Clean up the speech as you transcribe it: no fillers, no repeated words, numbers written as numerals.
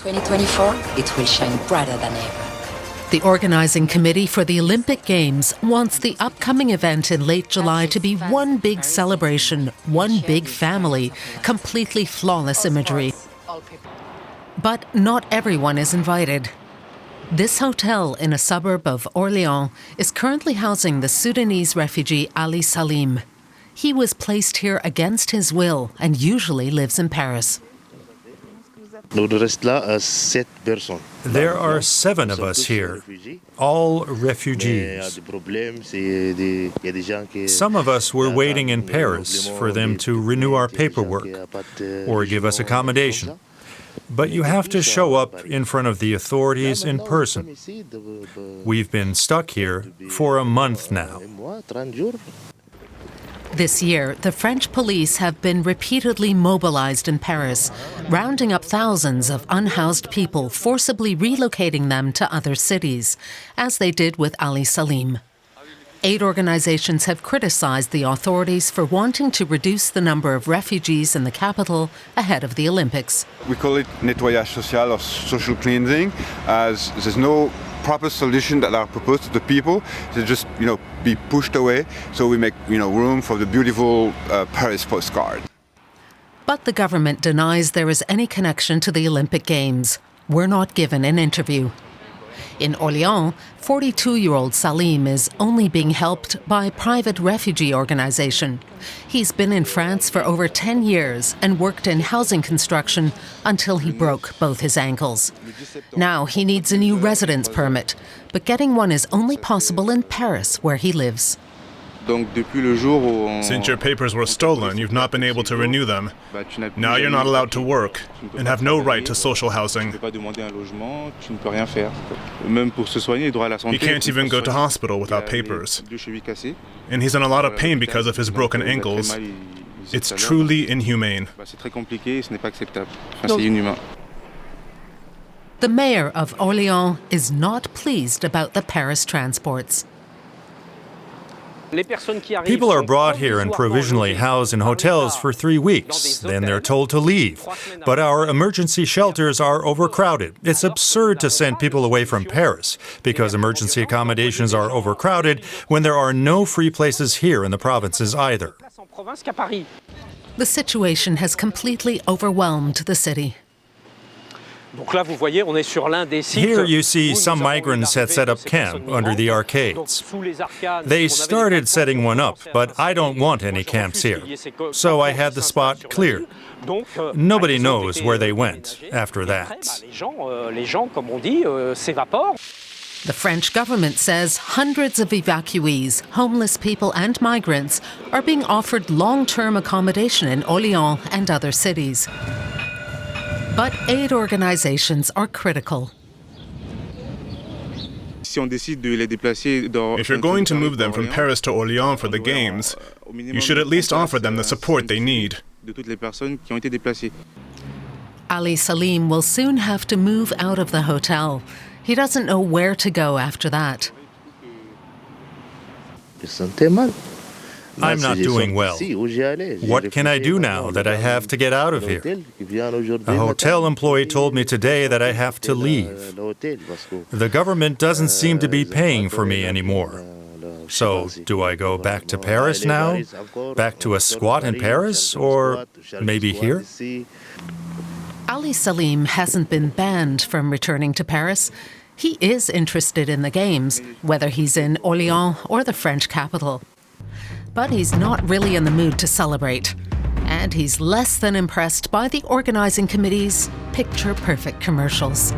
2024, it will shine brighter than ever. The organizing committee for the Olympic Games wants the upcoming event in late July to be one big celebration, one big family, completely flawless imagery. But not everyone is invited. This hotel in a suburb of Orléans is currently housing the Sudanese refugee Ali Salim. He was placed here against his will and usually lives in Paris. There are 7 of us here, all refugees. Some of us were waiting in Paris for them to renew our paperwork or give us accommodation. But you have to show up in front of the authorities in person. We've been stuck here for a month now. This year, the French police have been repeatedly mobilized in Paris, rounding up thousands of unhoused people, forcibly relocating them to other cities, as they did with Ali Salim. Aid organizations have criticized the authorities for wanting to reduce the number of refugees in the capital ahead of the Olympics. We call it nettoyage social, or social cleansing, as there's no proper solution that are proposed to the people. They just, be pushed away. So we make, room for the beautiful Paris postcard. But the government denies there is any connection to the Olympic Games. We're not given an interview. In Orléans, 42-year-old Salim is only being helped by a private refugee organization. He's been in France for over 10 years and worked in housing construction until he broke both his ankles. Now he needs a new residence permit, but getting one is only possible in Paris, where he lives. Since your papers were stolen, you've not been able to renew them. Now you're not allowed to work and have no right to social housing. You can't even go to hospital without papers. And he's in a lot of pain because of his broken ankles. It's truly inhumane. The mayor of Orléans is not pleased about the Paris transports. People are brought here and provisionally housed in hotels for 3 weeks. Then they're told to leave. But our emergency shelters are overcrowded. It's absurd to send people away from Paris because emergency accommodations are overcrowded when there are no free places here in the provinces either. The situation has completely overwhelmed the city. Here you see some migrants had set up camp under the arcades. They started setting one up, but I don't want any camps here. So I had the spot cleared. Nobody knows where they went after that. The French government says hundreds of evacuees, homeless people and migrants are being offered long-term accommodation in Orléans and other cities. But aid organizations are critical. If you're going to move them from Paris to Orléans for the Games, you should at least offer them the support they need. Ali Salim will soon have to move out of the hotel. He doesn't know where to go after that. I'm not doing well. What can I do now that I have to get out of here? A hotel employee told me today that I have to leave. The government doesn't seem to be paying for me anymore. So, do I go back to Paris now? Back to a squat in Paris? Or maybe here? Ali Salim hasn't been banned from returning to Paris. He is interested in the Games, whether he's in Orléans or the French capital. But he's not really in the mood to celebrate. And he's less than impressed by the organizing committee's picture-perfect commercials.